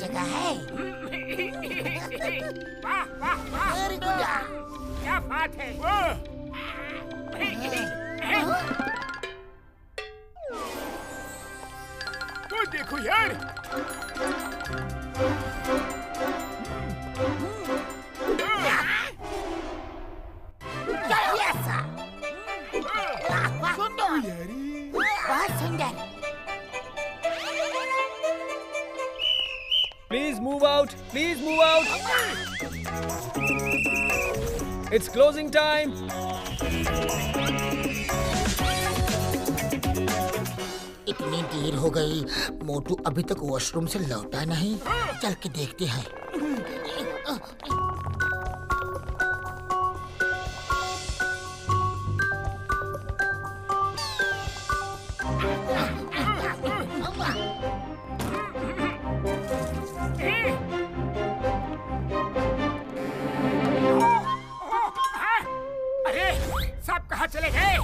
जगह है। वाह वाह वाह, वेरी गुड। क्या बात है। वो देखो यार, यस, बहुत सुंदर। Please move out. Please move out. It's closing time. इतनी देर हो गई, मोटू अभी तक वॉशरूम से लौटा नहीं। चल के देखते हैं। अरे सब कहाँ चले गए?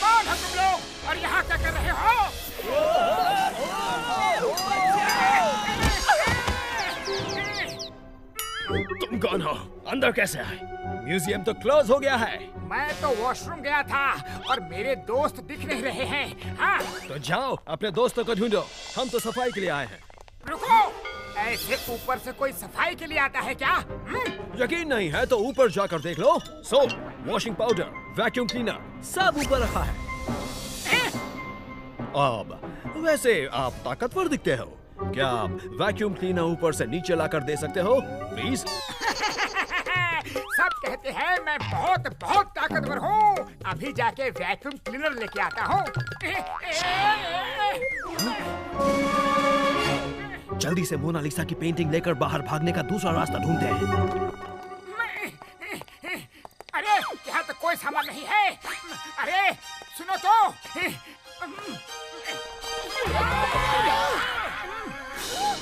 कौन हो तुम लोग और यहाँ क्या कर रहे हो? तुम कौन हो? अंदर कैसे आए? म्यूजियम तो क्लोज हो गया है। मैं तो वॉशरूम गया था और मेरे दोस्त दिख नहीं रहे हैं। हाँ, तो जाओ अपने दोस्तों को ढूंढो, हम तो सफाई के लिए आए हैं। रुको, ऐसे ऊपर से कोई सफाई के लिए आता है क्या? यकीन नहीं है तो ऊपर जाकर देख लो। Soap, washing powder, vacuum cleaner सब ऊपर रखा है। अब वैसे आप ताकतवर दिखते हो, क्या आप वैक्यूम क्लीनर ऊपर से नीचे लाकर दे सकते हो प्लीज? सब कहते हैं मैं बहुत बहुत ताकतवर हूँ। अभी जाके वैक्यूम क्लीनर लेके आता हूँ। जल्दी से मोनालिसा की पेंटिंग लेकर बाहर भागने का दूसरा रास्ता ढूंढते हैं। अरे यहाँ तो कोई सामान नहीं है। अरे सुनो तो।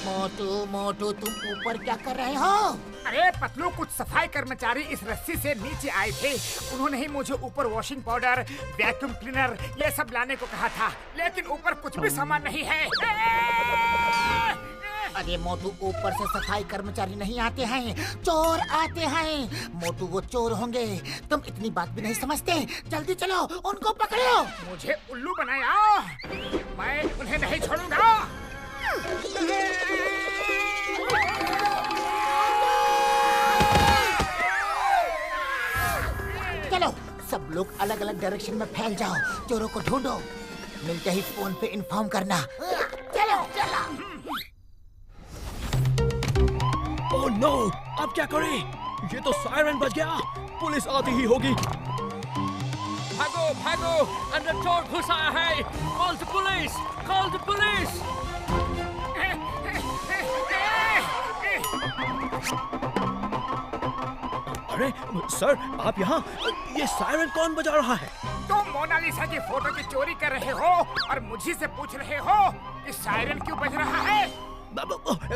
मोटू मोटू, तुम ऊपर क्या कर रहे हो? अरे पतलू, कुछ सफाई कर्मचारी इस रस्सी से नीचे आए थे। उन्होंने ही मुझे ऊपर वॉशिंग पाउडर, वैक्यूम क्लीनर ये सब लाने को कहा था, लेकिन ऊपर कुछ भी सामान नहीं है। अरे मोटू, ऊपर से सफाई कर्मचारी नहीं आते हैं, चोर आते हैं। मोटू, वो चोर होंगे, तुम इतनी बात भी नहीं समझते। जल्दी चलो, उनको पकड़ो। मुझे उल्लू बनाया, मैं उन्हें नहीं छोड़ूंगा। चलो, सब लोग अलग अलग डायरेक्शन में फैल जाओ, चोरों को ढूंढो। मिलते ही फोन पे इन्फॉर्म करना। चलो चलो। ओह नो, अब क्या करें? ये तो सायरन बज गया, पुलिस आती ही होगी। भागो भागो, अंदर चोर घुस आया है। Call the police, call the police. अरे सर, आप यहाँ? ये सायरन कौन बजा रहा है? तुम मोनालिसा की फोटो की चोरी कर रहे हो और मुझे से पूछ रहे हो कि सायरन क्यों बज रहा है?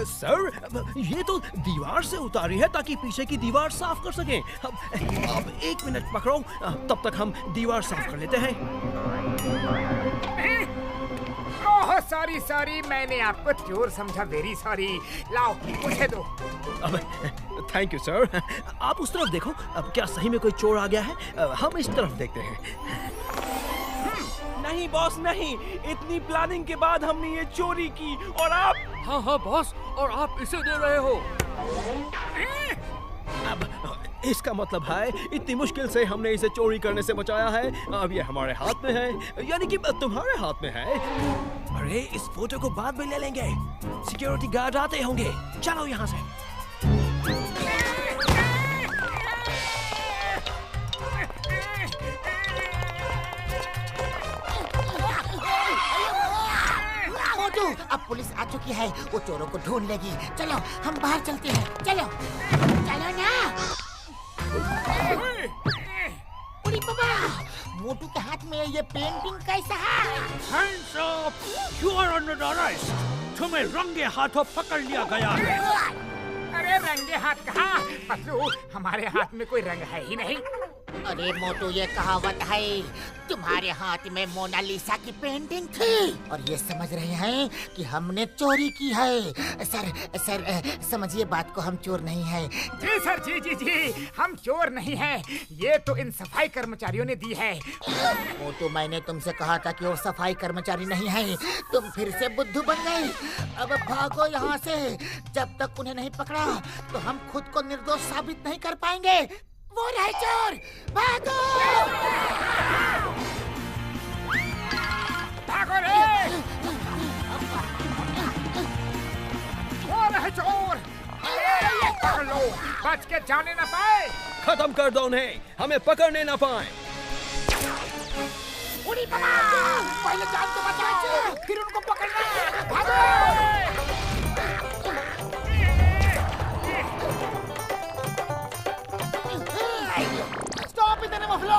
सर, ये तो दीवार से उतारी है ताकि पीछे की दीवार साफ कर सकें। अब 1 मिनट पकड़ो, तब तक हम दीवार साफ कर लेते हैं। ओह सॉरी सॉरी, मैंने आपको चोर समझा। Very sorry. लाओ मुझे दो। Thank you sir. आप उस तरफ देखो, अब क्या सही में कोई चोर आ गया है? हम इस तरफ देखते हैं। नहीं बॉस, नहीं। इतनी प्लानिंग के बाद हमने ये चोरी की और आप? हाँ हाँ बॉस, और आप इसे दे रहे हो। अब इसका मतलब है इतनी मुश्किल से हमने इसे चोरी करने से बचाया है। अब ये हमारे हाथ में है, यानी कि तुम्हारे हाथ में है। अरे इस फोटो को बाद में ले लेंगे, सिक्योरिटी गार्ड आते होंगे। चलो यहाँ से। मोटू, अब पुलिस आ चुकी है, वो चोरों को ढूंढ लेगी। चलो हम बाहर चलते हैं। चलो चलो ना। उड़ी बाबा, मोटू के हाथ में ये पेंटिंग कैसा है? Hands up! You are under arrest. तुम्हें रंगे हाथों पकड़ लिया गया है। अरे रंगे हाथ कहाँ? पतलू, हमारे हाथ में कोई रंग है ही नहीं। अरे मोटू, ये कहावत है, तुम्हारे हाथ में मोनालिसा की पेंटिंग थी और ये समझ रहे हैं कि हमने चोरी की है। सर समझिए बात को, हम चोर नहीं हैं। जी सर, जी जी जी, हम चोर नहीं हैं। ये तो इन सफाई कर्मचारियों ने दी है। मोटू, मैंने तुमसे कहा था कि वो सफाई कर्मचारी नहीं है। तुम फिर से बुद्धू बन गई। अब भागो यहाँ से। जब तक उन्हें नहीं पकड़ा तो हम खुद को निर्दोष साबित नहीं कर पाएंगे। वो रहे चोर, भागो! भागो रे! वो रहे चोर! पकड़ लो, बच के जाने न पाए। खत्म कर दो उन्हें, हमें पकड़ने न पाए। उड़ी पकड़! पहले जान तो बचा, फिर उनको पकड़ना। भागो! स्टॉप इट मुफलो!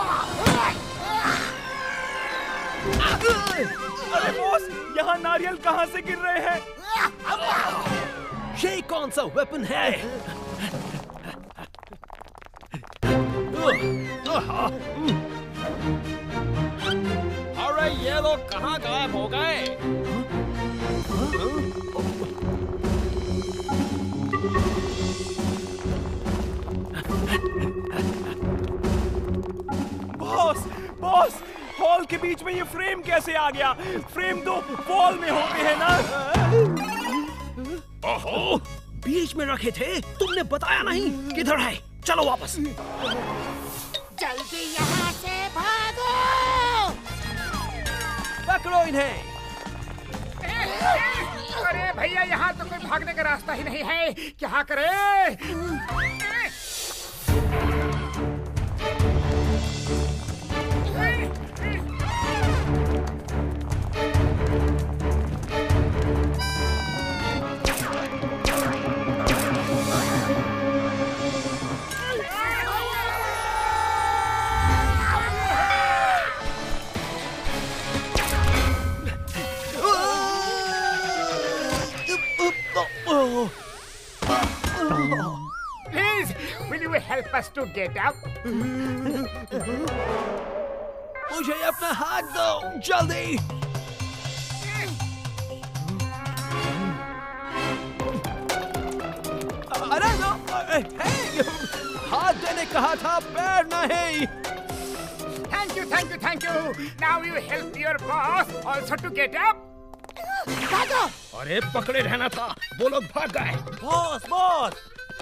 अरे बॉस, यहाँ नारियल कहाँ से गिर रहे हैं? ये कौन सा वेपन है? अरे ये लोग कहाँ गायब हो गए? बॉस, बॉस, हॉल के बीच में ये फ्रेम कैसे आ गया? फ्रेम तो वॉल में होते हैं ना? ओहो, बीच में रखे थे, तुमने बताया नहीं। किधर है? चलो वापस। जल्दी यहाँ से भागो! पकड़ो इन्हें। अरे भैया, यहाँ तो कोई भागने का रास्ता ही नहीं है। क्या करे? Please, will you help us to get up? मुझे अपना हाथ दो, जल्दी। अरे नो, हाथ देने कहा था, पैर नहीं। Thank you. Now you help your boss also to get up. भागो! अरे पकड़े रहना था, वो लोग भाग गए। बॉस, बॉस,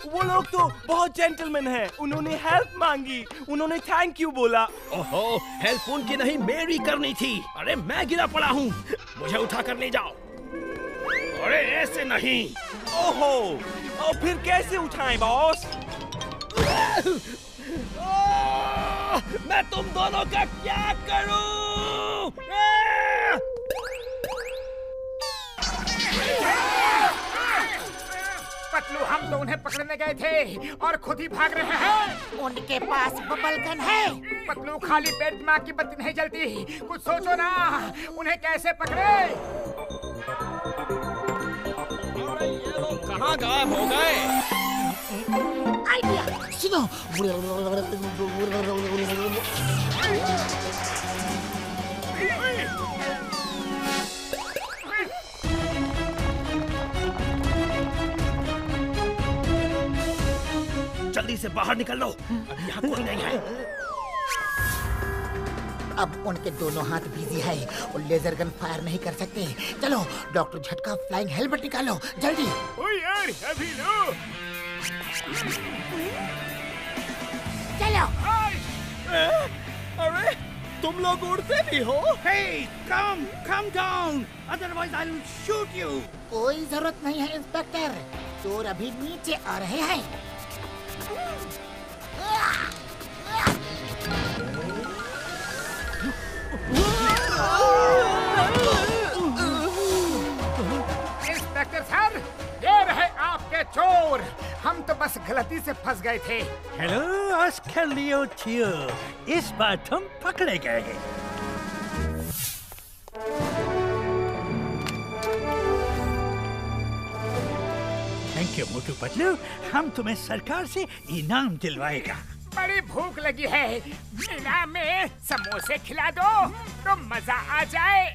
वो लोग तो बहुत जेंटलमैन हैं। उन्होंने हेल्प मांगी, उन्होंने थैंक यू बोला। ओहो, हेल्प उनकी नहीं, मेरी करनी थी। अरे मैं गिरा पड़ा हूँ, मुझे उठा कर ले जाओ। अरे ऐसे नहीं। ओहो, और फिर कैसे उठाएं बॉस? मैं तुम दोनों का क्या करूं? पतलू, हम तो उन्हें पकड़ने गए थे और खुद ही भाग रहे हैं। उनके पास बबल गन है। पतलू, खाली पेट दिमाग की बत्ती नहीं जलती। कुछ सोचो ना, उन्हें कैसे पकड़े? अरे ये लोग कहाँ गायब हो गए? आइडिया, सुनो। जल्दी से बाहर निकल लो, अभी यहाँ कोई नहीं है। अब उनके दोनों हाथ बिजी है और लेजर गन फायर नहीं कर सकते। चलो, डॉक्टर झटका फ्लाइंग हेलमेट निकालो, जल्दी। ओ यार, अभी लो। चलो। अरे तुम लोग उड़ते भी हो? Hey, come down. Otherwise, I'll shoot you. कोई जरूरत नहीं है इंस्पेक्टर, चोर अभी नीचे आ रहे हैं। इंस्पेक्टर सर, ये रहे आपके चोर। हम तो बस गलती से फंस गए थे। Hello, Oscar Leo Tio. इस बार तुम पकड़े गए। थैंक यू मोटू पतलू, हम तुम्हें सरकार से इनाम दिलवाएगा। बड़ी भूख लगी है। मीना में समोसे खिला दो तो मजा आ जाए।